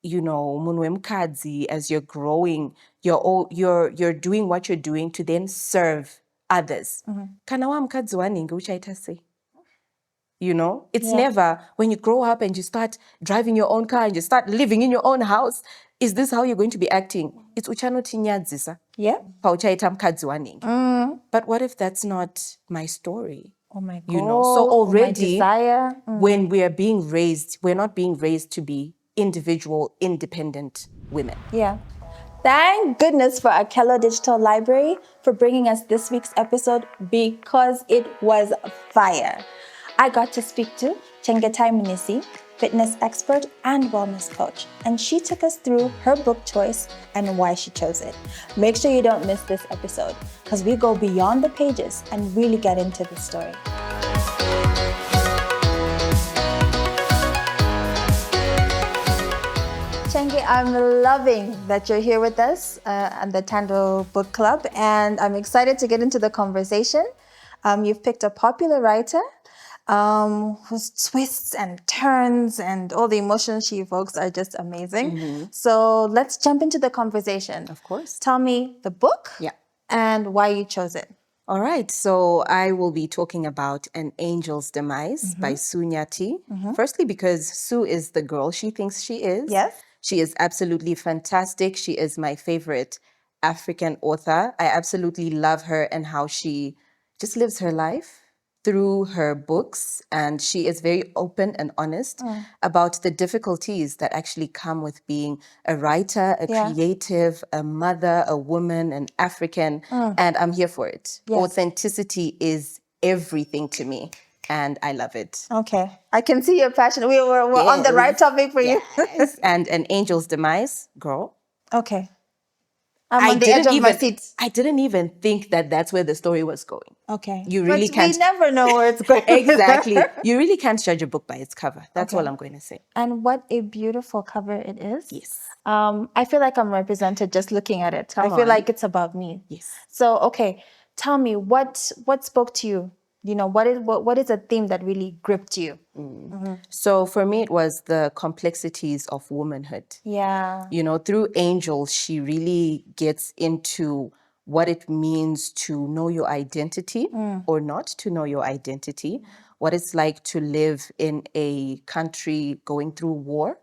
munwe mukadzi, as you're growing, you're doing what you're doing to then serve others. Kana wa mukadzi wanenge uchaita sei? It's never when you grow up and you start driving your own car and you start living in your own house. Is this how you're going to be acting? It's uchanoti nyadzisa. Yeah. Pauchaita mukadzi wanenge. But what if that's not my story? Oh my God. So already, my desire. when we are being raised, we're not being raised to be individual, independent women. Yeah. Thank goodness for Akello Digital Library for bringing us this week's episode, because it was fire. I got to speak to Chengetayi Mnisi, fitness expert and wellness coach, and she took us through her book choice and why she chose it. Make sure you don't miss this episode, because we go beyond the pages and really get into the story. Chengi, I'm loving that you're here with us at the Tando Book Club, and I'm excited to get into the conversation. You've picked a popular writer whose twists and turns and all the emotions she evokes are just amazing. So let's jump into the conversation. Of course. Tell me the book and why you chose it. All right. So I will be talking about An Angel's Demise by Sue Nyathi. Firstly, because Sue is the girl she thinks she is. Yes. She is absolutely fantastic. She is my favorite African author. I absolutely love her and how she just lives her life through her books, and she is very open and honest about the difficulties that actually come with being a writer, a creative, a mother, a woman, an African, and I'm here for it. Yes. Authenticity is everything to me, and I love it. Okay. I can see your passion. We're on the right topic for you. And An Angel's Demise, girl. Okay. I'm on the edge of my seat. I didn't even think that that's where the story was going. Okay. You really but can't. We never know where it's going. Exactly. You really can't judge a book by its cover. That's all I'm going to say. And what a beautiful cover it is. Yes. I feel like I'm represented just looking at it. Come I feel on. like it's about me. Yes. So, okay, tell me what spoke to you? What is a theme that really gripped you? So for me, it was the complexities of womanhood. Yeah. Through Angel, she really gets into what it means to know your identity or not to know your identity, what it's like to live in a country going through war,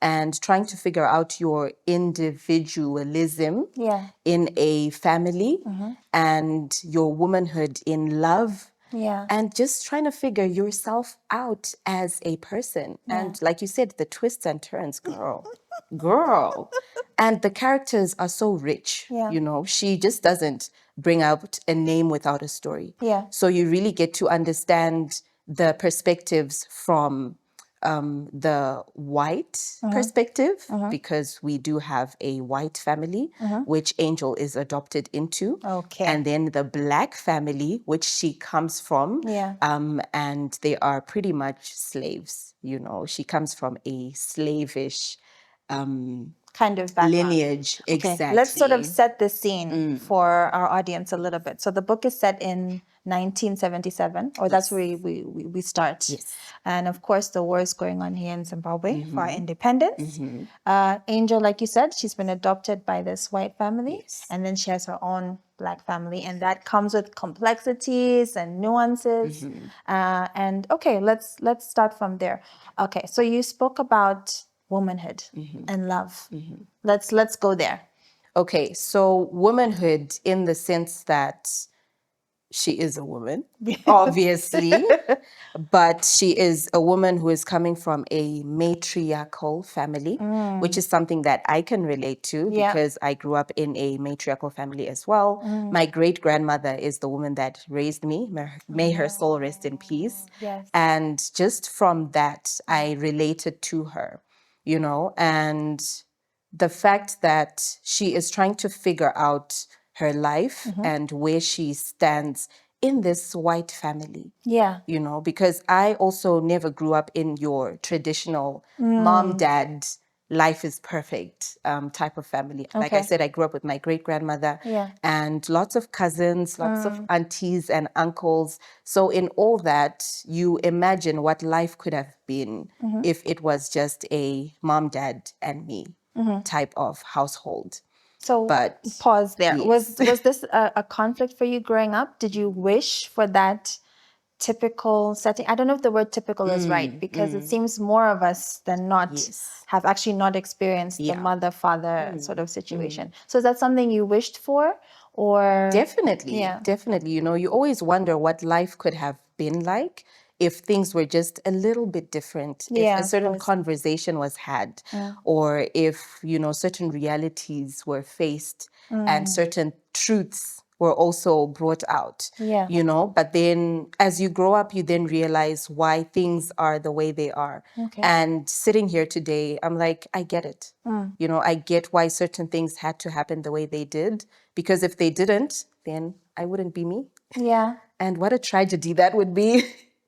and trying to figure out your individualism in a family and your womanhood in love. Yeah. And just trying to figure yourself out as a person. And like you said, the twists and turns, girl. And the characters are so rich, She just doesn't bring out a name without a story. Yeah. So you really get to understand the perspectives from the white perspective, because we do have a white family, which Angel is adopted into. Okay. And then the black family, which she comes from. Yeah. And they are pretty much slaves. She comes from a slavish kind of background. lineage. Okay. Exactly. Let's sort of set the scene for our audience a little bit. So the book is set in 1977, or that's where we start. Yes. And of course, the war is going on here in Zimbabwe for our independence. Angel, like you said, she's been adopted by this white family, and then she has her own black family, and that comes with complexities and nuances. And okay, let's start from there. Okay, so you spoke about womanhood and love. Let's go there. Okay, so womanhood in the sense that she is a woman, obviously, but she is a woman who is coming from a matriarchal family, which is something that I can relate to because I grew up in a matriarchal family as well. My great-grandmother is the woman that raised me. May her soul rest in peace. Yes. And just from that, I related to her, and the fact that she is trying to figure out her life and where she stands in this white family. Yeah. Because I also never grew up in your traditional mom, dad, life is perfect type of family. Like I Okay. said, I grew up with my great-grandmother Yeah. and lots of cousins, lots of aunties and uncles. So in all that, you imagine what life could have been if it was just a mom, dad, and me type of household. So But pause there. yes. Was this a conflict for you growing up? Did you wish for that typical setting? I don't know if the word typical is right, because it seems more of us than not Yes. have actually not experienced the Yeah. mother-father sort of situation. So is that something you wished for, or? Definitely, Yeah. definitely. You know, you always wonder what life could have been like if things were just a little bit different, if Yeah, a of certain course. conversation was had, or if, you know, certain realities were faced and certain truths were also brought out, Yeah. you know. But then as you grow up, you then realize why things are the way they are. Okay. And sitting here today, I'm like, I get it. You know, I get why certain things had to happen the way they did, because if they didn't, then I wouldn't be me. Yeah. And what a tragedy that would be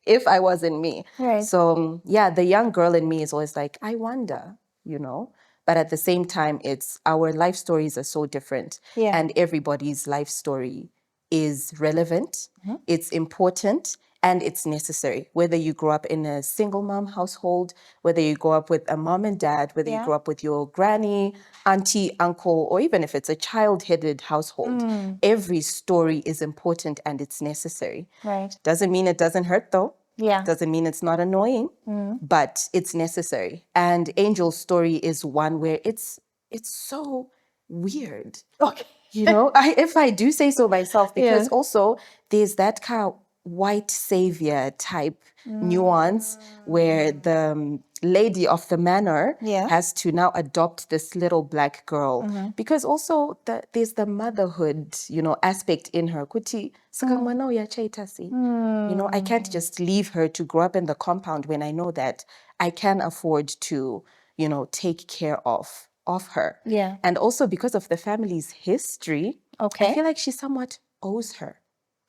if I wasn't me. Right. So, yeah, the young girl in me is always like, I wonder, you know. But at the same time, it's our life stories are so different. Yeah. And everybody's life story is relevant, it's important, and it's necessary. Whether you grow up in a single mom household, whether you grow up with a mom and dad, whether you Yeah. grow up with your granny, auntie, uncle, or even if it's a child-headed household, every story is important and it's necessary. Right. Doesn't mean it doesn't hurt though. Yeah. Doesn't mean it's not annoying, but it's necessary. And Angel's story is one where it's so weird. Okay. You know, if I do say so myself, because also there's that kind of white savior type nuance where the lady of the manor Yeah. has to now adopt this little black girl, because also there's the motherhood, you know, aspect in her. Kuti, "Saka mwana uyacha itasi." You know, I can't just leave her to grow up in the compound when I know that I can afford to, you know, take care of her. Yeah. And also because of the family's history, Okay. I feel like she somewhat owes her.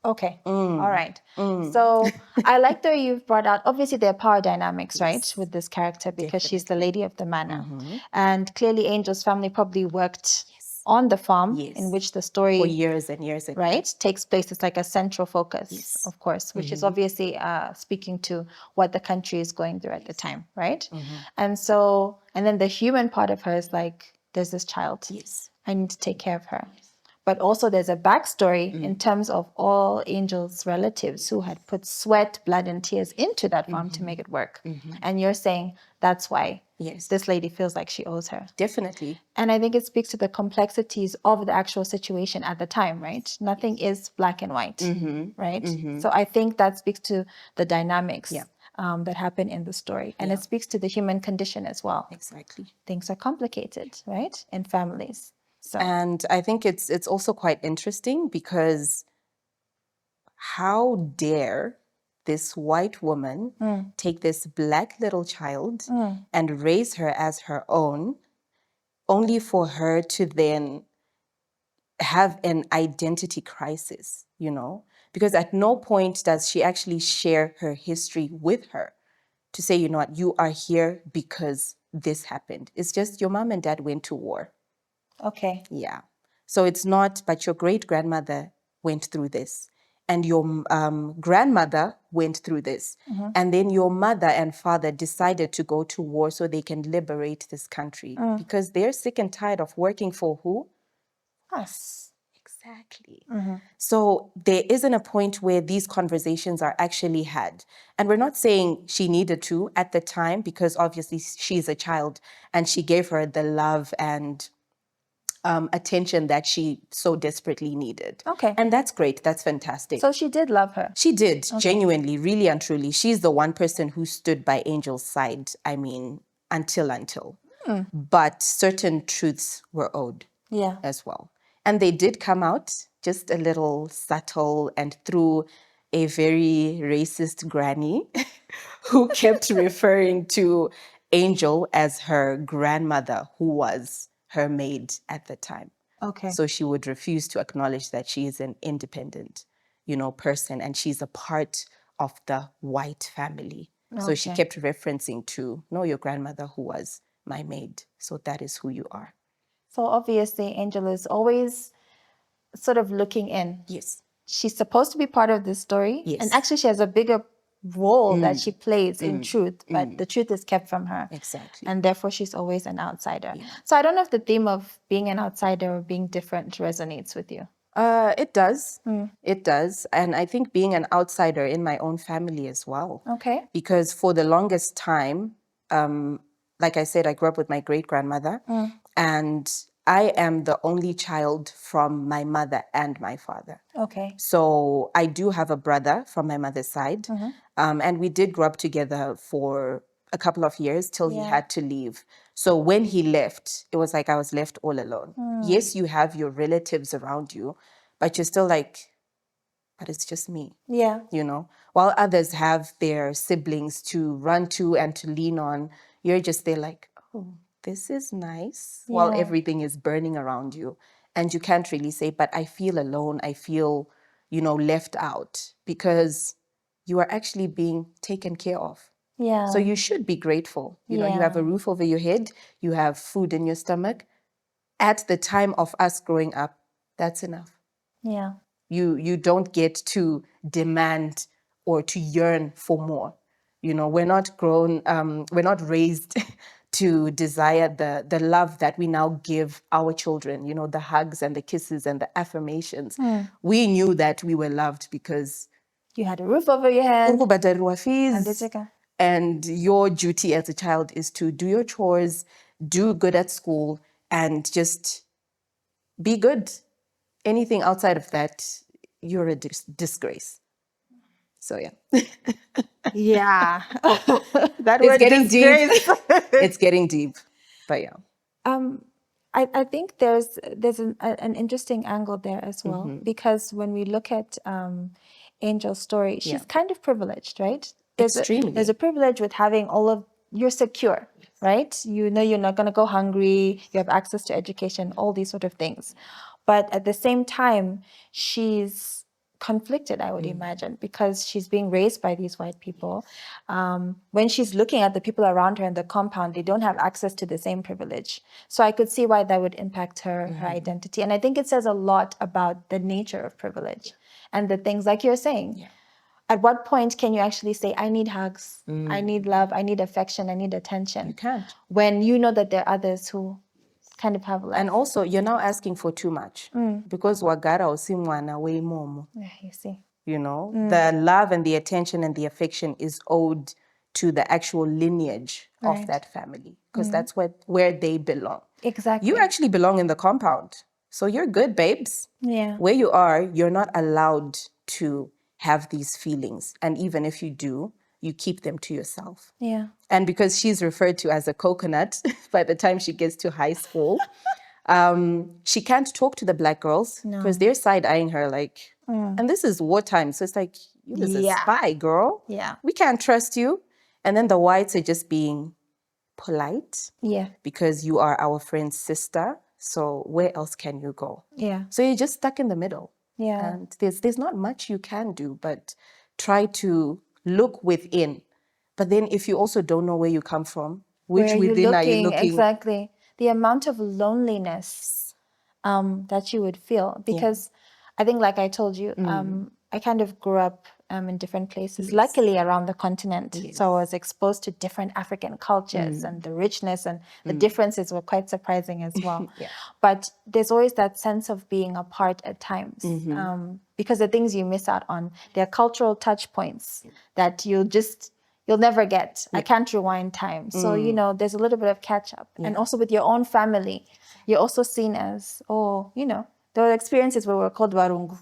Okay. All right. So I like the way you've brought out, obviously there are power dynamics, right, with this character, because she's the lady of the manor. And clearly Angel's family probably worked on the farm in which the story, For years and years and right, takes place. It's like a central focus, of course, which is obviously speaking to what the country is going through at the time, right? And so, and then the human part of her is like, there's this child. Yes. I need to take care of her. But also there's a backstory in terms of all Angel's relatives who had put sweat, blood, and tears into that farm to make it work. And you're saying that's why this lady feels like she owes her. Definitely. And I think it speaks to the complexities of the actual situation at the time, right? Nothing is black and white, right? So I think that speaks to the dynamics that happen in the story. And it speaks to the human condition as well. Exactly. Things are complicated, right? In families. So And I think it's also quite interesting because how dare this white woman take this black little child and raise her as her own, only for her to then have an identity crisis, you know? Because at no point does she actually share her history with her to say, you know what, you are here because this happened. It's just your mom and dad went to war. okay. Yeah. So it's not, but your great grandmother went through this, and your grandmother went through this. And then your mother and father decided to go to war so they can liberate this country because they're sick and tired of working for who? Us. Exactly. So there isn't a point where these conversations are actually had. And we're not saying she needed to at the time, because obviously she's a child and she gave her the love and attention that she so desperately needed. Okay. And that's great. That's fantastic. So she did love her. She did, genuinely, really and truly. She's the one person who stood by Angel's side, I mean, until. But certain truths were owed Yeah. as well. And they did come out just a little subtle and through a very racist granny who kept referring to Angel as her grandmother, who was her maid at the time. Okay. So she would refuse to acknowledge that she is an independent, you know, person and she's a part of the white family. So she Okay. kept referencing to, no, your grandmother who was my maid. So that is who you are. So obviously, Angel is always sort of looking in. Yes. She's supposed to be part of this story. Yes. And actually, she has a bigger role that she plays in truth, but the truth is kept from her. Exactly. And therefore, she's always an outsider. Yeah. So I don't know if the theme of being an outsider or being different resonates with you. It does. It does. And I think being an outsider in my own family as well. Okay. Because for the longest time, like I said, I grew up with my great-grandmother. And I am the only child from my mother and my father. Okay. So I do have a brother from my mother's side. And we did grow up together for a couple of years till he had to leave. So when he left, it was like I was left all alone. Yes, you have your relatives around you, but you're still like, but it's just me. Yeah. You know, while others have their siblings to run to and to lean on, you're just there like, oh, this is nice, while everything is burning around you. And you can't really say, but I feel alone. I feel, left out, because you are actually being taken care of. Yeah. So you should be grateful. You have a roof over your head, you have food in your stomach. At the time of us growing up, that's enough. Yeah. You don't get to demand or to yearn for more. We're not we're not raised to desire the love that we now give our children, the hugs and the kisses and the affirmations. We knew that we were loved because you had a roof over your head. ukubhadalelwa fees, Anditsheka. and your duty as a child is to do your chores, do good at school, and just be good. Anything outside of that, you're a disgrace. So yeah. Yeah. That It's word getting disgrace. deep. It's getting deep. But yeah. I think there's an interesting angle there as well, because when we look at Angel's story, she's kind of privileged, right? Extremely. There's a privilege with having you're secure, right? You know you're not going to go hungry, you have access to education, all these sort of things. But at the same time, she's conflicted, I would imagine, because she's being raised by these white people. When she's looking at the people around her in the compound, they don't have access to the same privilege. So I could see why that would impact her identity. And I think it says a lot about the nature of privilege and the things like you're saying. Yeah. At what point can you actually say, I need hugs, I need love, I need affection, I need attention? You can't. When you know that there are others who kind of have less. And also, you're now asking for too much, because wagara osimwana we momo. Yeah, you see. The love and the attention and the affection is owed to the actual lineage of that family, because that's where they belong. Exactly. You actually belong in the compound. So you're good, babes. Yeah. Where you are, you're not allowed to have these feelings. And even if you do, you keep them to yourself. Yeah. And because she's referred to as a coconut by the time she gets to high school, she can't talk to the black girls because they're side-eyeing her like, and this is wartime. So it's like, you was a spy, girl. Yeah. We can't trust you. And then the whites are just being polite. Yeah. Because you are our friend's sister. So where else can you go? Yeah. So you're just stuck in the middle. Yeah. And there's not much you can do, but try to look within. But then if you also don't know where you come from, which within are you looking? Exactly. The amount of loneliness that you would feel. Because I think, like I told you, I kind of grew up in different places, luckily around the continent. So I was exposed to different African cultures, and the richness and the differences were quite surprising as well. But there's always that sense of being apart at times, because the things you miss out on, they're cultural touch points that you'll never get. I can't rewind time. So, there's a little bit of catch up. And also with your own family, you're also seen as, there were experiences where we're called Warungu.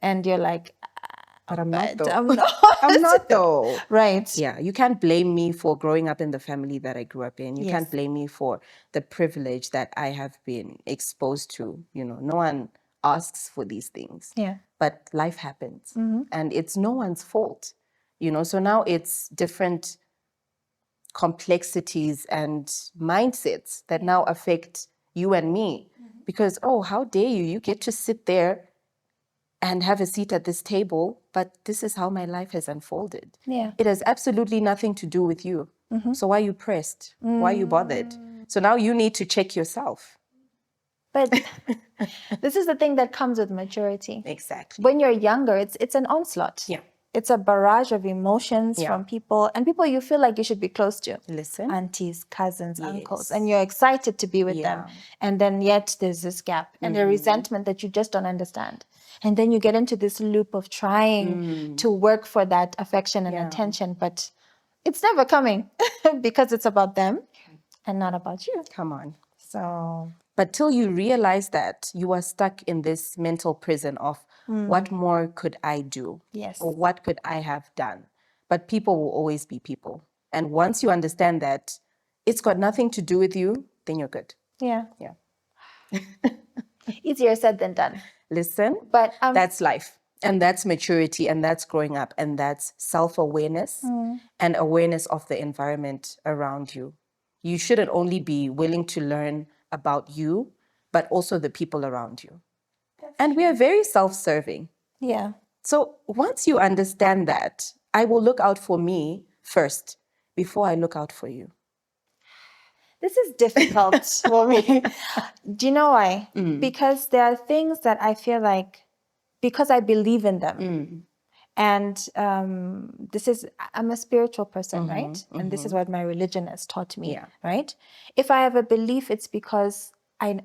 And you're like, but I'm not though. I'm not. I'm not though. Right. Yeah, you can't blame me for growing up in the family that I grew up in. You can't blame me for the privilege that I have been exposed to. No one asks for these things. Yeah. But life happens. And it's no one's fault. So now it's different complexities and mindsets that now affect you and me. Because, how dare you? You get to sit there and have a seat at this table, but this is how my life has unfolded. Yeah. It has absolutely nothing to do with you. So why are you pressed? Why are you bothered? So now you need to check yourself. But this is the thing that comes with maturity. Exactly. When you're younger, it's an onslaught. Yeah. It's a barrage of emotions Yeah. from people, and people you feel like you should be close to. Listen. Aunties, cousins, uncles, Yes. and you're excited to be with them. Yeah. And then yet there's this gap and a resentment that you just don't understand. And then you get into this loop of trying to work for that affection and attention, but it's never coming because it's about them and not about you. Come on. So, But till you realize that you are stuck in this mental prison of what more could I do? yes. Or what could I have done? But people will always be people. And once you understand that it's got nothing to do with you, then you're good. Yeah. Yeah. Easier said than done. Listen, But that's life. And that's maturity, and that's growing up, and that's self-awareness and awareness of the environment around you. You shouldn't only be willing to learn about you, but also the people around you. And we are very self-serving. yeah. So once you understand that, I will look out for me first before I look out for you. This is difficult for me. Do you know why? Because there are things that I feel like, because I believe in them. And I'm a spiritual person, right? And this is what my religion has taught me, Yeah. right? If I have a belief, it's because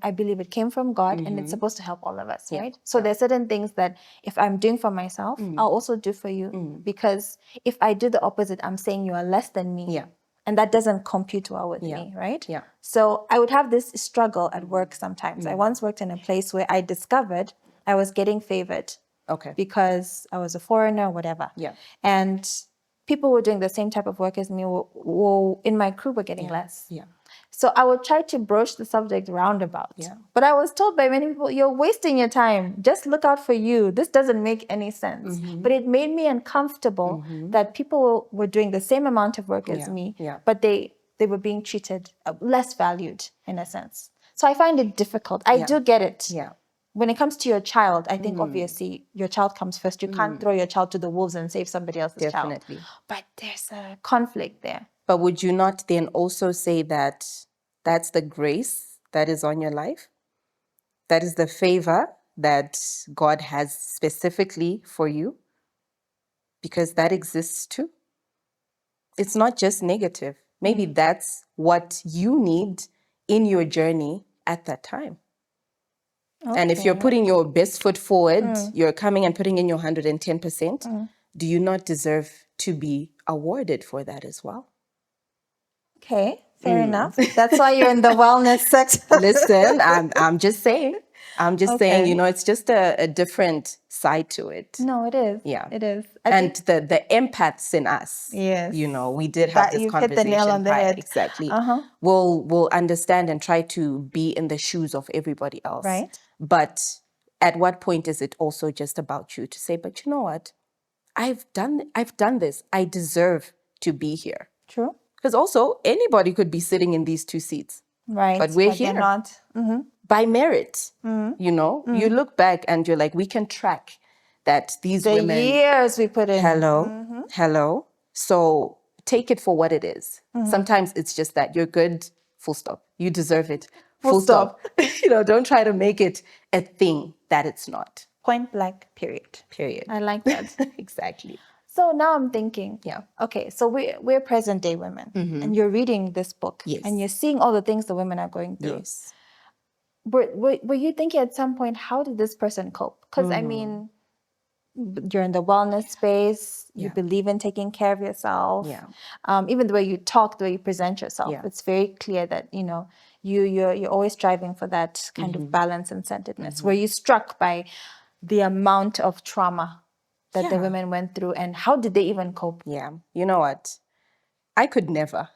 I believe it came from God and it's supposed to help all of us, right? So there's certain things that if I'm doing for myself, I'll also do for you. Because if I do the opposite, I'm saying you are less than me. Yeah. And that doesn't compute well with me, right? Yeah. So I would have this struggle at work sometimes. I once worked in a place where I discovered I was getting favored Okay. because I was a foreigner, whatever. Yeah. And people were doing the same type of work as me, in my crew were getting less. Yeah. So I would try to broach the subject roundabout. Yeah. But I was told by many people, you're wasting your time. Just look out for you. This doesn't make any sense. But it made me uncomfortable that people were doing the same amount of work as me, but they were being treated less valued in a sense. So I find it difficult. I do get it. Yeah. When it comes to your child, I think obviously your child comes first. You can't throw your child to the wolves and save somebody else's Definitely. child. But there's a conflict there. But would you not then also say that that's the grace that is on your life? That is the favor that God has specifically for you? Because that exists too. It's not just negative. Maybe that's what you need in your journey at that time. And if you're putting your best foot forward, you're coming and putting in your 110%, do you not deserve to be awarded for that as well? Okay, fair enough. That's why you're in the wellness sector. Listen, I'm just saying. I'm just saying, Okay. you know, it's just a different side to it. No, it is. Yeah. It is. And the empaths in us, Yes. you know, we did have That this you've hit the conversation nail on the prior. head. Exactly. Uh-huh. We'll understand and try to be in the shoes of everybody else. Right. But at what point is it also just about you to say, but you know what? I've done this. I deserve to be here. True. Because also anybody could be sitting in these two seats. Right. But we're they're here. not. By merit. You know, you look back and you're like, we can track that these The women. years we put in. Hello. So take it for what it is. Sometimes it's just that you're good, full stop. You deserve it, full stop. You know, don't try to make it a thing that it's not. Point blank, period. Period. I like that. Exactly. So now I'm thinking, Yeah. okay, so we're present day women, and you're reading this book, Yes. and you're seeing all the things the women are going through. Yes. Were you thinking at some point, how did this person cope? Because I mean, you're in the wellness space, you believe in taking care of yourself. Yeah. Even the way you talk, the way you present yourself, it's very clear that, you know, you're always striving for that kind of balance and centeredness. Were you struck by the amount of trauma that the women went through, and how did they even cope? Yeah. You know what? I could never.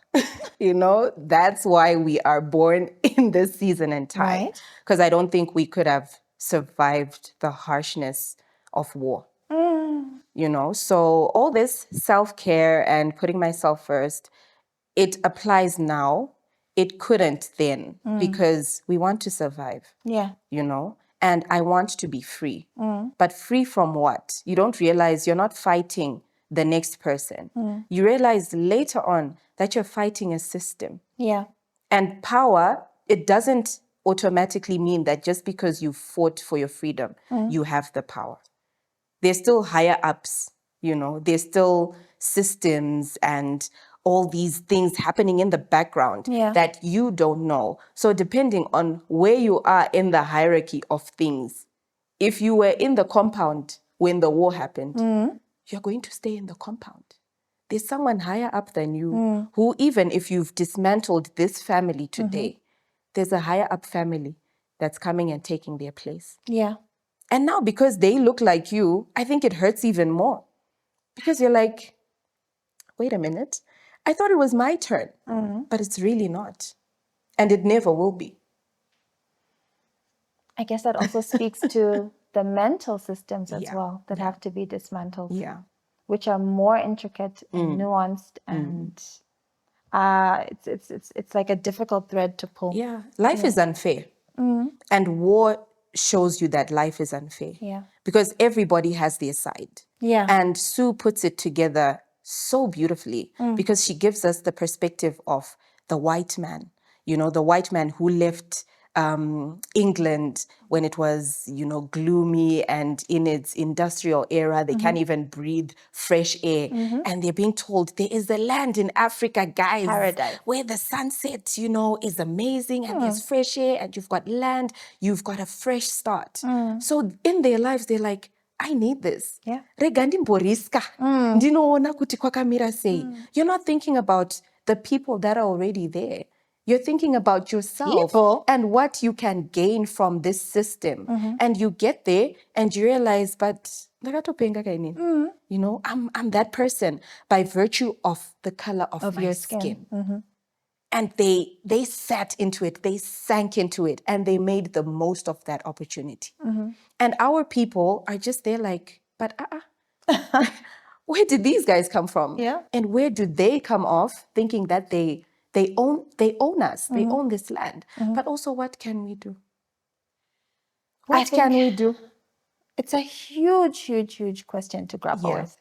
You know, that's why we are born in this season and time. Right. Because I don't think we could have survived the harshness of war. You know, so all this self-care and putting myself first, it applies now. It couldn't then because we want to survive. Yeah. You know, and I want to be free. But free from what? You don't realize you're not fighting the next person. You realize later on that you're fighting a system. Yeah. And power, it doesn't automatically mean that just because you fought for your freedom, you have the power. There's still higher ups, there's still systems and all these things happening in the background that you don't know. So depending on where you are in the hierarchy of things, if you were in the compound when the war happened, you're going to stay in the compound. There's someone higher up than you who, even if you've dismantled this family today, there's a higher up family that's coming and taking their place. Yeah. And now because they look like you, I think it hurts even more. Because you're like, wait a minute, I thought it was my turn, but it's really not. And it never will be. I guess that also speaks to the mental systems as well that have to be dismantled. Yeah. Which are more intricate and nuanced, and it's like a difficult thread to pull. Yeah. Life is unfair. And war shows you that life is unfair. Yeah. Because everybody has their side. Yeah. And Sue puts it together so beautifully because she gives us the perspective of the white man, the white man who left England when it was, gloomy and in its industrial era, they can't even breathe fresh air. And they're being told there is a land in Africa, guys, Paradise. where the sunset, is amazing and there's fresh air and you've got land, you've got a fresh start. So in their lives, they're like, I need this. Yeah. Regandimborisa. Ndinoona kuti kwakamira sei. You're not thinking about the people that are already there. You're thinking about yourself and what you can gain from this system. And you get there and you realize, but I'm that person by virtue of the color of my your skin. And they sat into it, they sank into it, and they made the most of that opportunity. And our people are just there like, but where did these guys come from? Yeah. And where do they come off thinking that they own us, they own this land? But also, what can we do? What can we do? It's a huge, huge, huge question to grapple with.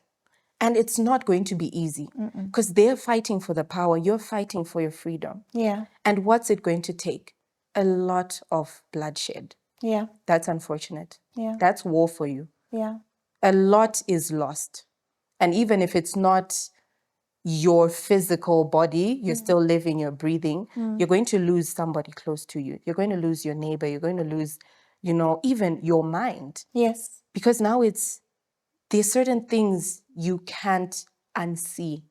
And it's not going to be easy because they're fighting for the power. You're fighting for your freedom. Yeah. And what's it going to take? A lot of bloodshed. Yeah. That's unfortunate. Yeah. That's war for you. Yeah. A lot is lost. And even if it's not your physical body, you're still living, you're breathing, you're going to lose somebody close to you. You're going to lose your neighbor. You're going to lose, even your mind. Yes. Because now there's certain things you can't unsee,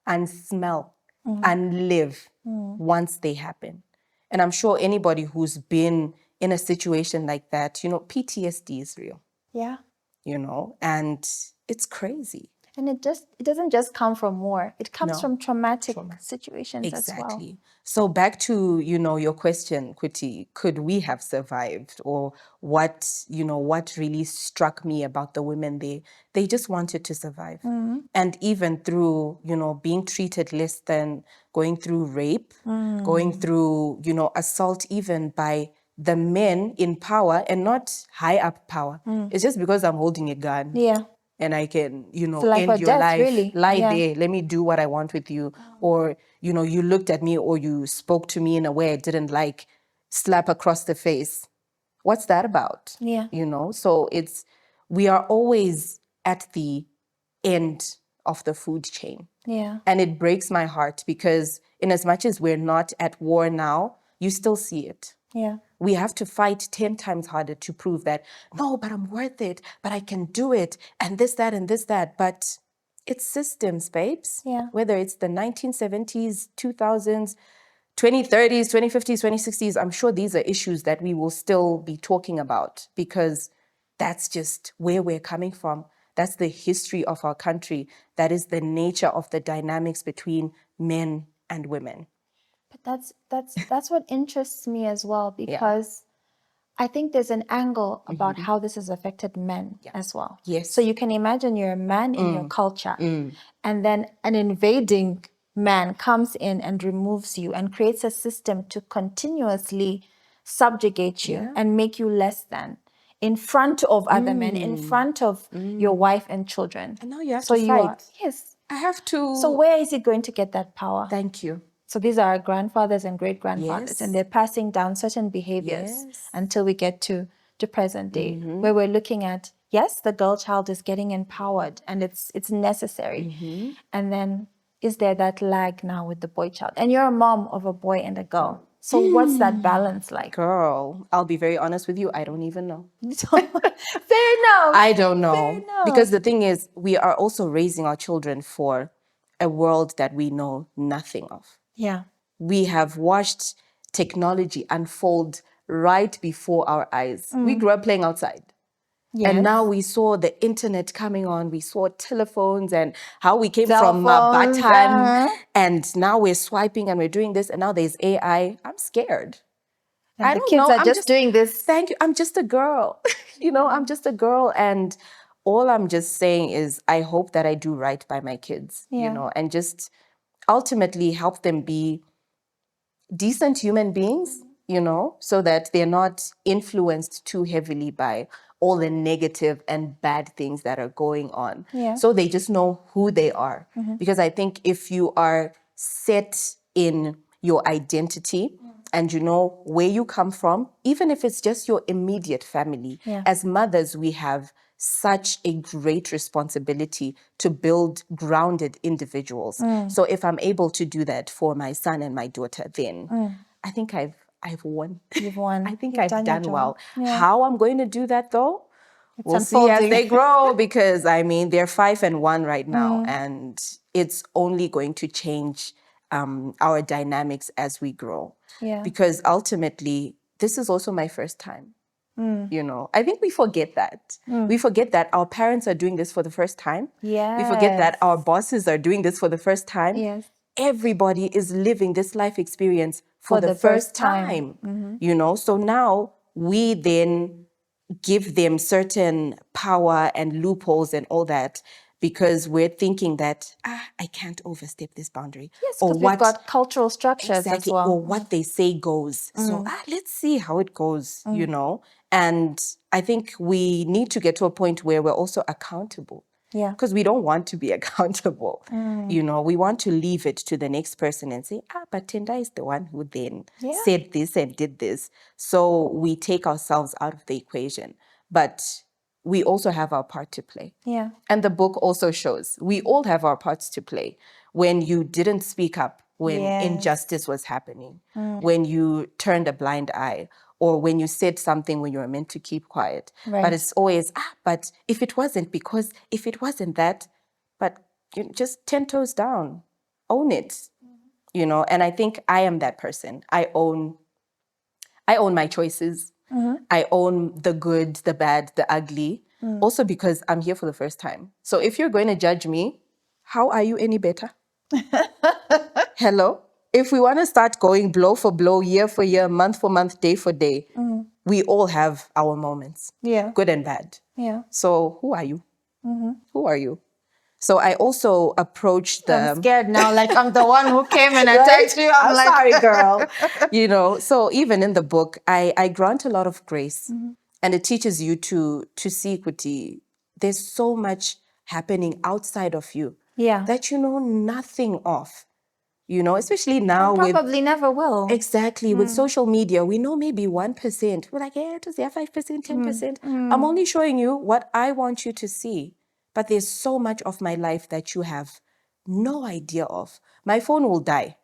unsmell, unlive once they happen. And I'm sure anybody who's been in a situation like that, PTSD is real. Yeah. And it's crazy. And it doesn't just come from war. It comes from traumatic situations as well. Exactly. So back to, your question, Kuti, could we have survived? Or what really struck me about the women, they just wanted to survive. And even through, being treated less than, going through rape, going through, assault even by the men in power and not high up power. It's just because I'm holding a gun. Yeah. And I can, end or your death, life, really. lie there, let me do what I want with you. Or, you looked at me or you spoke to me in a way I didn't like, slap across the face. What's that about? Yeah. So we are always at the end of the food chain. Yeah. And it breaks my heart because in as much as we're not at war now, you still see it. Yeah. We have to fight 10 times harder to prove that, no, but I'm worth it, but I can do it, and this, that, and this, that. But it's systems, babes. Yeah. Whether it's the 1970s, 2000s, 2030s, 2050s, 2060s, I'm sure these are issues that we will still be talking about because that's just where we're coming from. That's the history of our country. That is the nature of the dynamics between men and women. But that's what interests me as well, because I think there's an angle about how this has affected men as well. Yes. So you can imagine you're a man in your culture, and then an invading man comes in and removes you and creates a system to continuously subjugate you and make you less than in front of other men, in front of your wife and children. And now you have to fight. Yes. I have to. So where is he going to get that power? Thank you. So these are our grandfathers and great-grandfathers, and Yes. they're passing down certain behaviors Yes. until we get to present day, where we're looking at, yes, the girl child is getting empowered and it's necessary. And then is there that lag now with the boy child? And you're a mom of a boy and a girl. So what's that balance like? Girl, I'll be very honest with you. I don't even know. Fair enough. I don't know. Fair enough. Because the thing is, we are also raising our children for a world that we know nothing of. Yeah. We have watched technology unfold right before our eyes. We grew up playing outside. Yes. And now we saw the internet coming on. We saw telephones and how we came Cell from phones, Batan. And now we're swiping and we're doing this. And now there's AI. I'm scared. And I the don't kids know. are I'm just doing this. Thank you. I'm just a girl. I'm just a girl. And all I'm just saying is I hope that I do right by my kids, Yeah. and just ultimately help them be decent human beings, so that they're not influenced too heavily by all the negative and bad things that are going on. Yeah. So they just know who they are. Because I think if you are set in your identity and you know where you come from, even if it's just your immediate family, Yeah. as mothers, we have such a great responsibility to build grounded individuals. So if I'm able to do that for my son and my daughter, then I think I've won. You've won. I think You've I've done your done job. well. Yeah. How I'm going to do that though? It's We'll see as unfolding. they grow, because they're 5 and 1 right now, and it's only going to change our dynamics as we grow. Yeah. Because ultimately, this is also my first time. I think we forget that. We forget that our parents are doing this for the first time. We forget that our bosses are doing this for the first time. Yes. Everybody is living this life experience for the first time. So now we then give them certain power and loopholes and all that, because we're thinking that I can't overstep this boundary. Yes, or because we've got cultural structures as well. or what they say goes. So let's see how it goes, And I think we need to get to a point where we're also accountable. Yeah. Because we don't want to be accountable. We want to leave it to the next person and say, but Tenda is the one who then said this and did this. So we take ourselves out of the equation. But we also have our part to play. Yeah. And the book also shows we all have our parts to play. When you didn't speak up, when injustice was happening, when you turned a blind eye, or when you said something when you were meant to keep quiet. Right. But it's always, but if it wasn't that, but just 10 toes down, own it, and I think I am that person. I own my choices. I own the good, the bad, the ugly, also because I'm here for the first time. So if you're going to judge me, how are you any better? Hello? If we want to start going blow for blow, year for year, month for month, day for day, we all have our moments, good and bad. Yeah. So who are you? Who are you? So I also approached the... I'm scared now, like I'm the one who came and Right? attacked you. I'm like, sorry, girl. So even in the book, I grant a lot of grace, and it teaches you to see equity. There's so much happening outside of you that you know nothing of. Especially now with... Probably never will. Exactly. With social media, we know maybe 1%. We're like, it was 5%, 10%. I'm only showing you what I want you to see. But there's so much of my life that you have no idea of. My phone will die.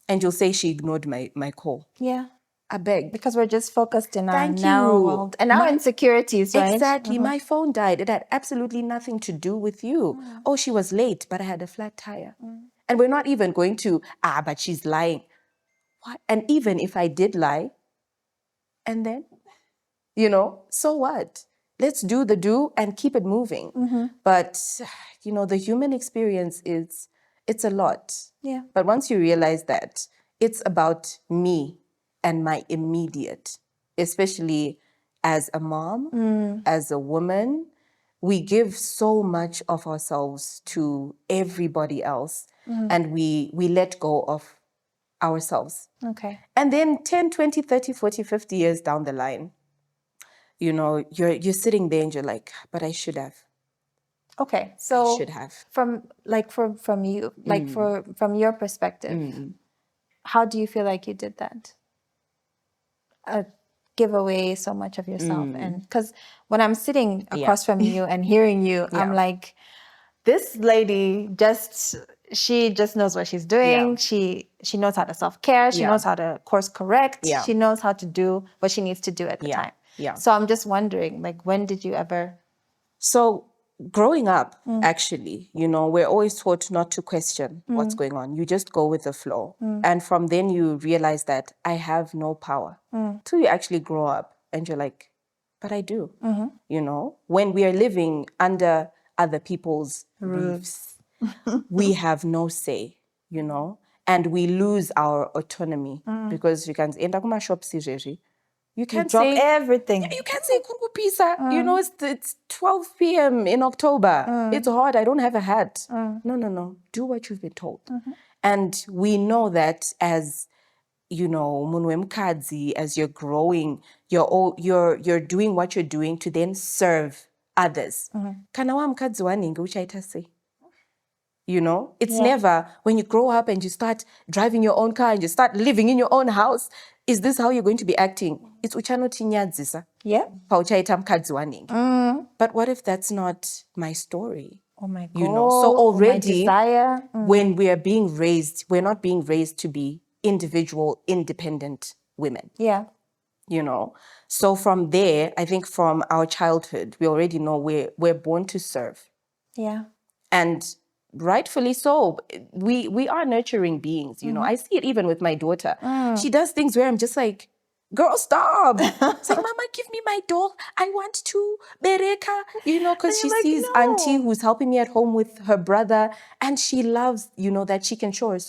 And you'll say she ignored my call. Yeah. I beg. Because we're just focused in our Thank narrow you. world. And our insecurities, right? Exactly. My phone died. It had absolutely nothing to do with you. Oh, she was late, but I had a flat tire. And we're not even going to, but she's lying. What? And even if I did lie, and then, so what? Let's do the do and keep it moving. But, the human experience it's a lot. Yeah. But once you realize that it's about me and my immediate, especially as a mom, as a woman, we give so much of ourselves to everybody else, and we let go of ourselves. Okay. And then 10, 20, 30, 40, 50 years down the line, you're sitting there and you're like, but I should have. Okay. So I should have. from you, from your perspective, how do you feel like you did that? Give away so much of yourself. And because when I'm sitting across from you and hearing you, I'm like, this lady she just knows what she's doing. She knows how to self-care. She knows how to course correct. She knows how to do what she needs to do at the time. So I'm just wondering, like, when did you ever? So growing up, actually, we're always taught not to question what's going on. You just go with the flow. And from then you realize that I have no power. Till you actually grow up and you're like, but I do. When we are living under other people's roofs, we have no say, and we lose our autonomy because you can end up in my shop, you can't drop say everything. You can't say pizza. It's 12 p.m. in October. It's hot. I don't have a hat. No. Do what you've been told. And we know that as munwe mukadzi, as you're growing, you're doing what you're doing to then serve others. Kana wa mukadzi waningi uchaita sei? It's never when you grow up and you start driving your own car and you start living in your own house. Is this how you're going to be acting? It's uchanoti nyadzisa. Pauchaita mukadzi waningi. But what if that's not my story? Oh my God. So already, when we are being raised, we're not being raised to be individual, independent women. So from there, I think from our childhood, we already know we're born to serve. And rightfully so. We are nurturing beings, I see it even with my daughter. She does things where I'm just like, girl, stop. It's like, Mama, give me my doll. I want to bereka, because she sees no. auntie who's helping me at home with her brother, and she loves, that she can show him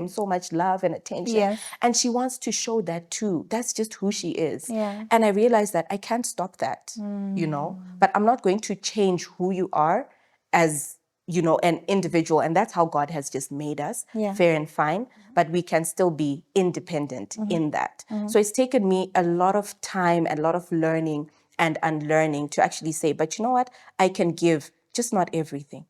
so much love and attention. And she wants to show that too. That's just who she is. And I realized that I can't stop that, but I'm not going to change who you are as an individual, and that's how God has just made us, fair and fine, but we can still be independent in that. So it's taken me a lot of time and a lot of learning and unlearning to actually say, but you know what? I can give, just not everything.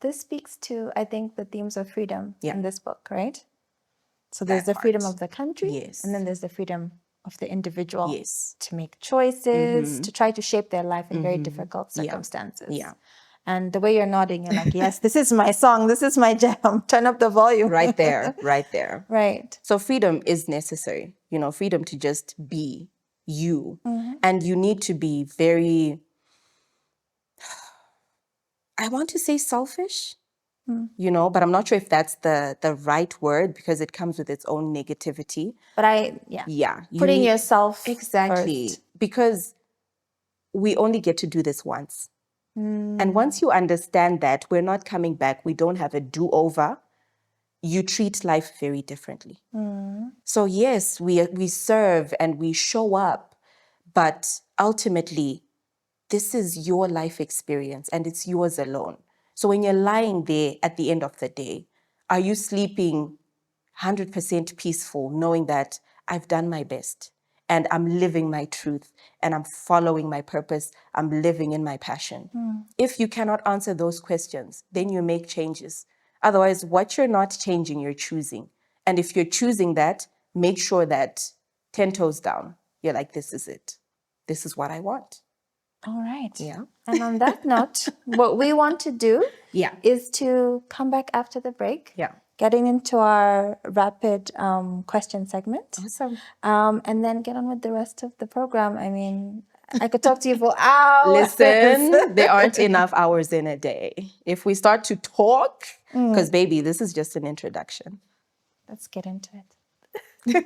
This speaks to, I think, the themes of freedom in this book, right? So there's the freedom of the country, and then there's the freedom of the individual to make choices, to try to shape their life in very difficult circumstances. And the way you're nodding, you're like, yes, this is my song, this is my jam. Turn up the volume. Right there. Right. So freedom is necessary, freedom to just be you. And you need to be very, I want to say selfish, but I'm not sure if that's the right word because it comes with its own negativity. But putting yourself exactly first. Because we only get to do this once. And once you understand that we're not coming back, we don't have a do-over, you treat life very differently. So yes, we serve and we show up, but ultimately, this is your life experience and it's yours alone. So when you're lying there at the end of the day, are you sleeping 100% peaceful, knowing that I've done my best and I'm living my truth and I'm following my purpose, I'm living in my passion? If you cannot answer those questions, then you make changes. Otherwise, what you're not changing, you're choosing. And if you're choosing that, make sure that 10 toes down, you're like, this is it. This is what I want. All right. And on that note, what we want to do is to come back after the break. Getting into our rapid question segment. Awesome. And then get on with the rest of the program. I mean, I could talk to you for hours. Listen, there aren't enough hours in a day. If we start to talk, because baby, this is just an introduction. Let's get into it.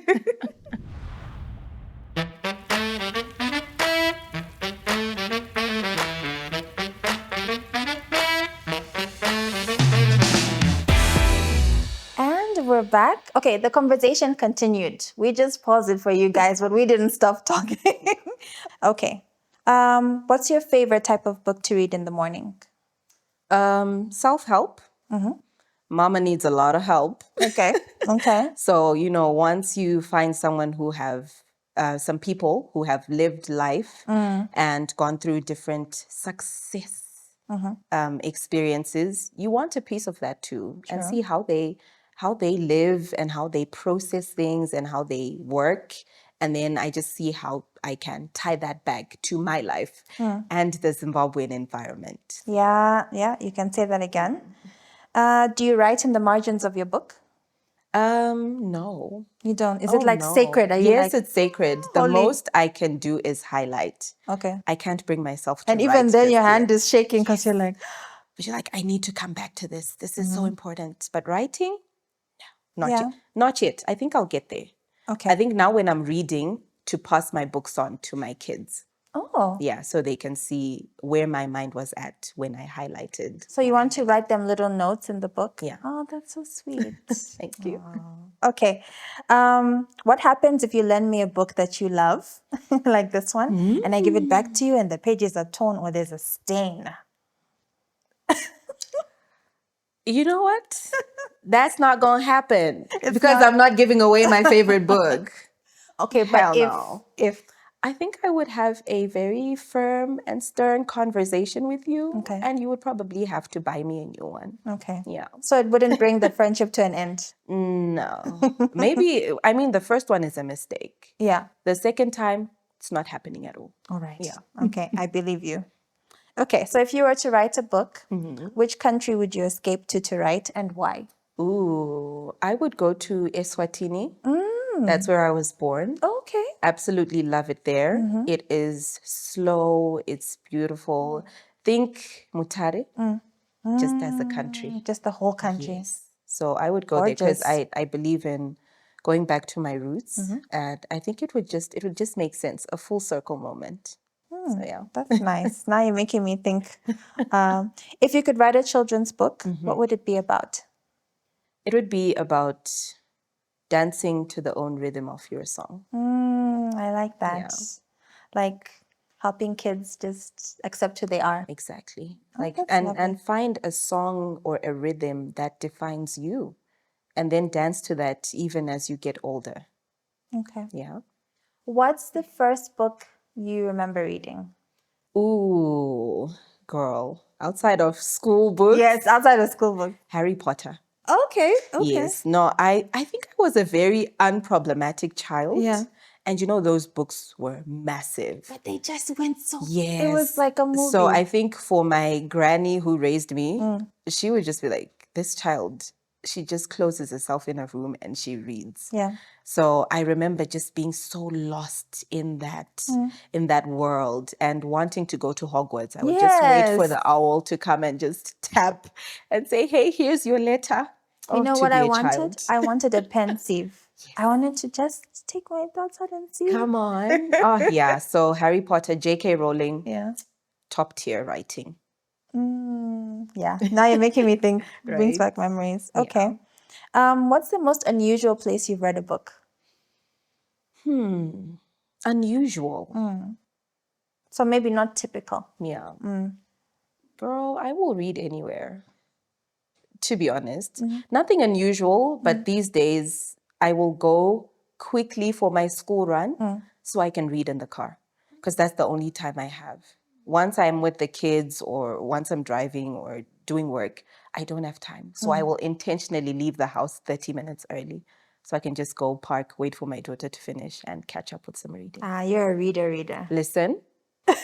We're back. Okay, the conversation continued. We just paused it for you guys, but we didn't stop talking. Okay. What's your favorite type of book to read in the morning? Self-help. Mama needs a lot of help. Okay. So, once you find someone who have, some people who have lived life and gone through different success experiences, you want a piece of that too, and Sure. see how they live and how they process things and how they work. And then I just see how I can tie that back to my life and the Zimbabwean environment. Yeah, you can say that again. Do you write in the margins of your book? No. You don't. Is Oh, it like no. sacred? Are you Yes, like it's sacred. The holy? most I can do is highlight. Okay. I can't bring myself to And write even then, just your hand yet. is shaking because you're like, But you're like, I need to come back to this. This is so important. But writing, not yeah. yet. Not yet. I think I'll get there. Okay. I think now when I'm reading, to pass my books on to my kids. Oh, Yeah, so they can see where my mind was at when I highlighted. so you want to write them little notes in the book? Yeah. Oh, that's so sweet. Thank you. Okay. What happens if you lend me a book that you love, like this one, and I give it back to you and the pages are torn or there's a stain? You know what? That's not going to happen because not- I'm not giving away my favorite book. Okay, Hell but no. if I think I would have a very firm and stern conversation with you, Okay. and you would probably have to buy me a new one. okay, Yeah. so it wouldn't bring the friendship to an end. No. Maybe, I mean, the first one is a mistake. Yeah. The second time, it's not happening at all. All right. Yeah. Okay, I believe you. Okay, so if you were to write a book, which country would you escape to write and why? Ooh, I would go to Eswatini. That's where I was born. Okay. Absolutely love it there. It is slow, it's beautiful. Think Mutare, just as a country. Just the whole country. Yes. So I would go there because Gorgeous. I believe in going back to my roots. And I think it would just make sense, a full circle moment. So yeah. That's nice. Now you're making me think. If you could write a children's book, what would it be about? It would be about dancing to the own rhythm of your song. I like that. Yeah. Like helping kids just accept who they are. Exactly. that's And find a song or a rhythm that defines you, and then dance to that even as you get older. Okay. Yeah. What's the first book you remember reading? Ooh, girl. Outside of school books, Yes, outside of school book. Harry Potter. Okay. Yes. No, I think I was a very unproblematic child. Yeah. And you know, those books were massive. But they just went so. Yes. It was like a movie. So I think for my granny who raised me, she would just be like, this child, she just closes herself in a room and she reads. Yeah. So I remember just being so lost in that world and wanting to go to Hogwarts. I would just wait for Yes. the owl to come and just tap and say, hey, here's your letter. You know to what be I a wanted? child. I wanted a pensieve. I wanted to just take my thoughts out and see. Come on. Oh, yeah. So Harry Potter, J.K. Rowling, Yeah. top tier writing. Yeah. Now you're making me think. Brings Right. back memories. Okay. What's the most unusual place you've read a book? Unusual. So maybe not typical. Yeah. Girl, I will read anywhere. To be honest, nothing unusual, but these days I will go quickly for my school run so I can read in the car because that's the only time I have. Once I'm with the kids or once I'm driving or doing work, I don't have time. So I will intentionally leave the house 30 minutes early so I can just go park, wait for my daughter to finish and catch up with some reading. You're a reader. Listen.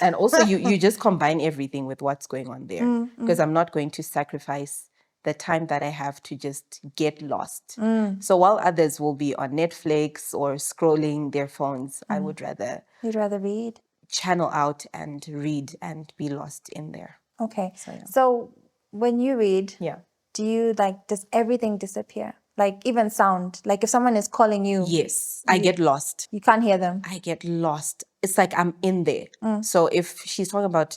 And also you just combine everything with what's going on there because I'm not going to sacrifice the time that I have to just get lost. So while others will be on Netflix or scrolling their phones, I would rather You'd rather read? channel out and read and be lost in there. Okay. So when you read, Yeah. do you does everything disappear? Like even sound? Like if someone is calling you, Yes, I get lost. you can't hear them. I get lost. It's like I'm in there. So if she's talking about,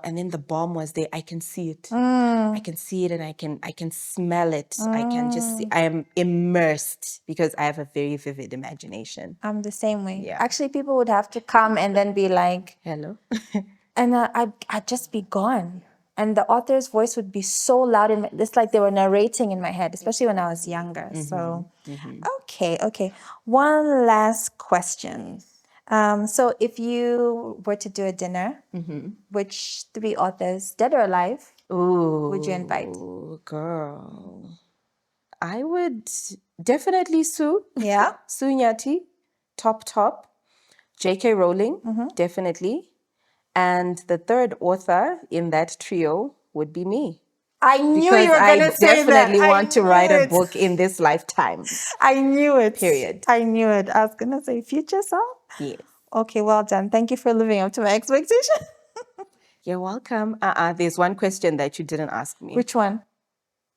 and then the bomb was there, I can see it. I can see it and I can smell it. I can just see, I am immersed because I have a very vivid imagination. I'm the same way. Yeah. Actually, people would have to come and then be like, Hello? and I'd just be gone. And the author's voice would be so loud. It's like they were narrating in my head, especially when I was younger. So, okay. One last question. So if you were to do a dinner, which 3 authors, dead or alive, would you invite? Ooh, girl. I would definitely Sue. Yeah. Sue Nyathi, top. J.K. Rowling, definitely. And the third author in that trio would be me. I knew you Because were going I to say that. definitely want to knew write a it. book in this lifetime. I knew it. Period. I knew it. I was going to say future self. Yes. Okay, well done. Thank you for living up to my expectation. You're welcome. There's one question that you didn't ask me. Which one?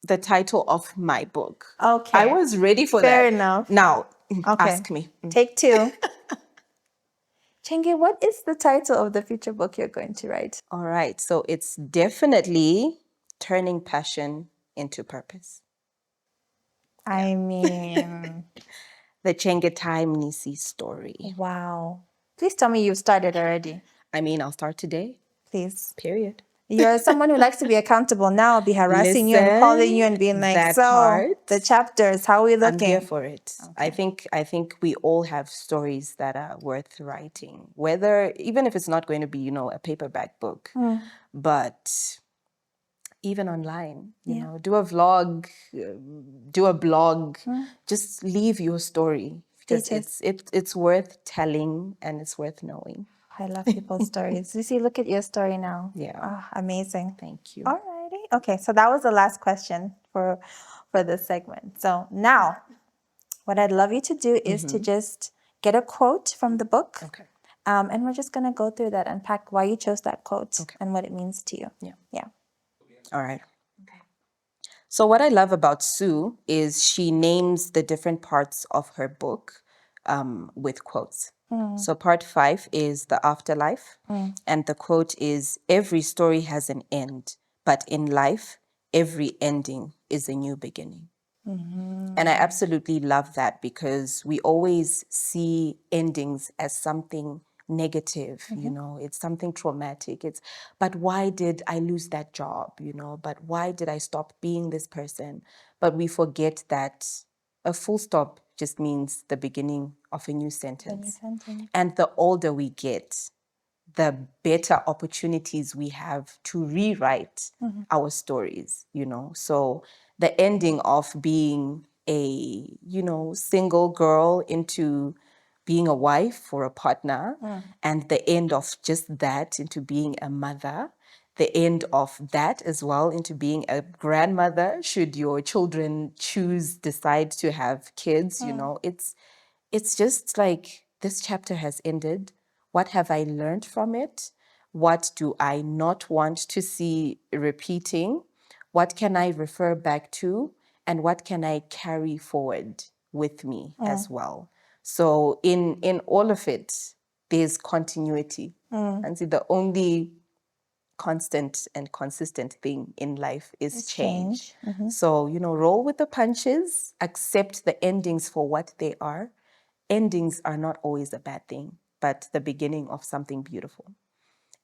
The title of my book. Okay. I was ready for Fair that. enough. Now, Okay. ask me. Take 2. Chenge, what is the title of the future book you're going to write? All right. So it's definitely turning passion into purpose. I mean, The Chengetayi Mnisi story. wow. Please tell me you've started already. I mean, I'll start today. Please. Period. You're someone who likes to be accountable. Now I'll be harassing you and calling you and being like, that so part, the chapters, how are we I'm looking? here for it. Okay. I think we all have stories that are worth writing. Whether even if it's not going to be, a paperback book, but even online, you know, do a vlog, do a blog, just leave your story because it's worth telling and it's worth knowing. I love people's stories. You see, look at your story now. Yeah. Oh, amazing. Thank you. Alrighty. Okay, so that was the last question for this segment. So now, what I'd love you to do is to just get a quote from the book. Okay. And we're just going to go through that, unpack why you chose that quote and what it means to you. Yeah. All right. So what I love about Sue is she names the different parts of her book with quotes. So part 5 is the afterlife. And the quote is, every story has an end, but in life, every ending is a new beginning. And I absolutely love that because we always see endings as something negative, it's something traumatic. But why did I lose that job, But why did I stop being this person? But we forget that a full stop just means the beginning of a new sentence. And the older we get, the better opportunities we have to rewrite our stories, So the ending of being a, single girl into being a wife or a partner, and the end of just that into being a mother, the end of that as well into being a grandmother, should your children decide to have kids, it's just like this chapter has ended. What have I learned from it? What do I not want to see repeating? What can I refer back to? And what can I carry forward with me as well? So in all of it, there's continuity. And see, the only constant and consistent thing in life is change. So, roll with the punches, accept the endings for what they are. Endings are not always a bad thing, but the beginning of something beautiful.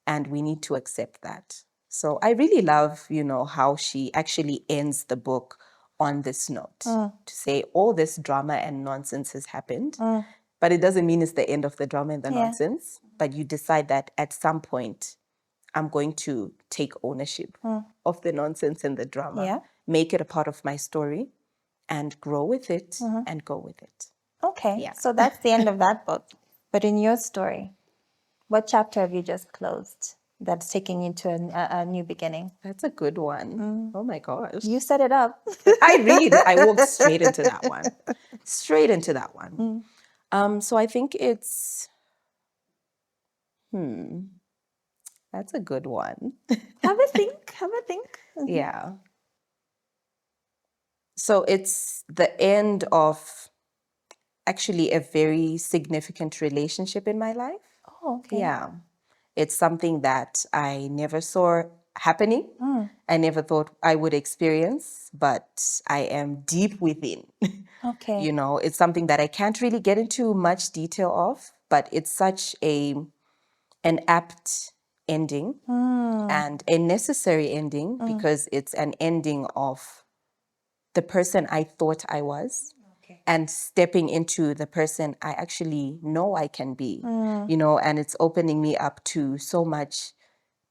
And we need to accept that. So I really love, how she actually ends the book on this note to say all this drama and nonsense has happened, but it doesn't mean it's the end of the drama and the nonsense. But you decide that at some point, I'm going to take ownership of the nonsense and the drama, make it a part of my story, and grow with it and go with it. Okay, so that's the end of that book. But in your story, what chapter have you just closed that's taking you to a new beginning? That's a good one. Oh my gosh. You set it up. I walked straight into that one. Straight into that one. So I think it's, that's a good one. Have a think. Yeah. So it's the end of actually a very significant relationship in my life. Oh, okay. Yeah. It's something that I never saw happening. I never thought I would experience, but I am deep within. Okay. It's something that I can't really get into much detail of, but it's such an apt ending and a necessary ending because it's an ending of the person I thought I was and stepping into the person I actually know I can be, and it's opening me up to so much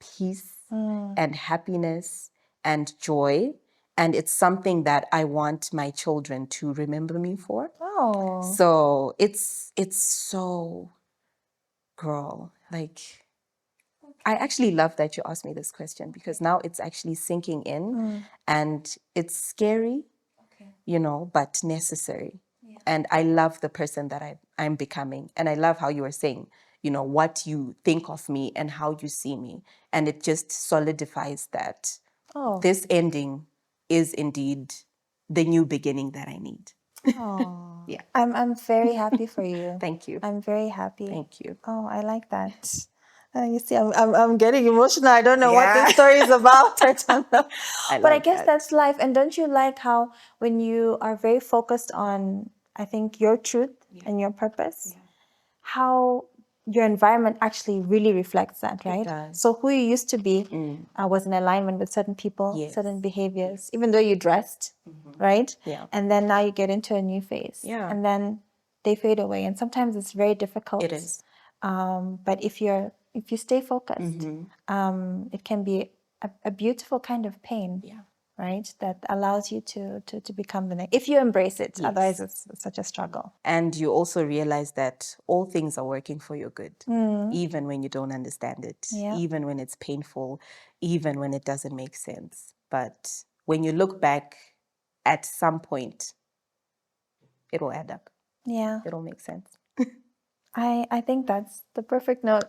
peace and happiness and joy. And it's something that I want my children to remember me for. Oh. So it's so, girl, like, I actually love that you asked me this question, because now it's actually sinking in, and it's scary, but necessary. And I love the person that I'm becoming. And I love how you were saying, what you think of me and how you see me. And it just solidifies that this ending is indeed the new beginning that I need. Oh. Yeah. I'm very happy for you. Thank you. I'm very happy. Thank you. Oh, I like that. You see, I'm getting emotional. I don't know what Yeah. this story is about. I don't know. I But I love guess that. that's life. And don't you like how when you are very focused on, I think, your truth and your purpose, how your environment actually really reflects that, right? does. So who you used to be was in alignment with certain people, Yes. certain behaviors, even though you dressed, right? Yeah. And then now you get into a new phase. Yeah. And then they fade away. And sometimes it's very difficult. It is. But if you stay focused, it can be a beautiful kind of pain. Yeah. Right, that allows you to become the next. If you embrace it, otherwise it's such a struggle. And you also realize that all things are working for your good, even when you don't understand it, even when it's painful, even when it doesn't make sense. But when you look back, at some point, it will add up. Yeah, It'll make sense. I think that's the perfect note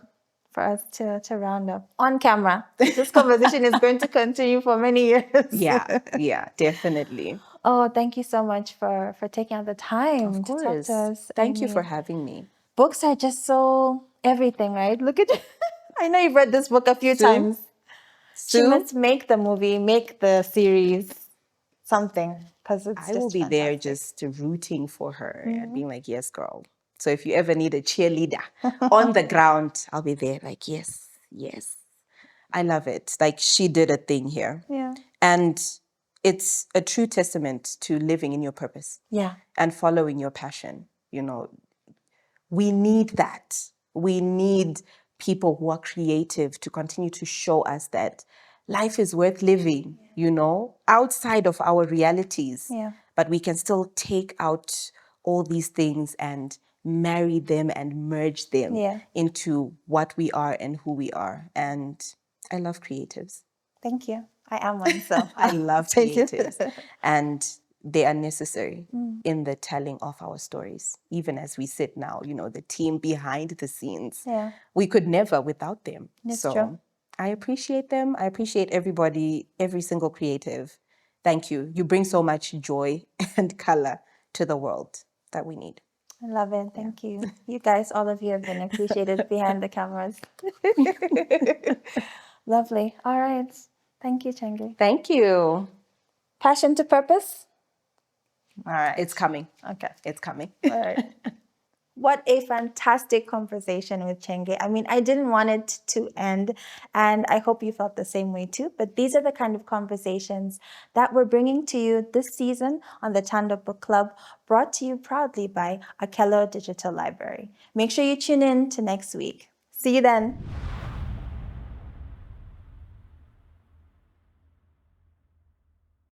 for us to round up on camera. This conversation is going to continue for many years. Yeah, definitely. Oh, thank you so much for taking out the time Of to talk course. to us. Thank you for having me. Books are just so everything, right? Look at I know you've read this book a few times. She Sue, must make the movie, make the series, something, because it's I will just be there fantastic. just rooting for her and being like, yes, girl. So if you ever need a cheerleader on the ground, I'll be there like, yes, yes. I love it. Like, she did a thing here. Yeah. And it's a true testament to living in your purpose. Yeah. And following your passion. We need that. We need people who are creative to continue to show us that life is worth living, outside of our realities. Yeah. But we can still take out all these things and marry them and merge them into what we are and who we are. And I love creatives. Thank you. I am one, so I love creatives. And they are necessary in the telling of our stories. Even as we sit now, the team behind the scenes. Yeah. We could never without them. That's so true. I appreciate them. I appreciate everybody, every single creative. Thank you. You bring so much joy and color to the world that we need. I love it. Thank you. You guys, all of you have been appreciated behind the cameras. Lovely. All right. Thank you, Chenge. Thank you. Passion to purpose? All right. It's coming. Okay. It's coming. All right. What a fantastic conversation with Chenge. I mean, I didn't want it to end, and I hope you felt the same way too. But these are the kind of conversations that we're bringing to you this season on the Tando Book Club, brought to you proudly by Akello Digital Library. Make sure you tune in to next week. See you then.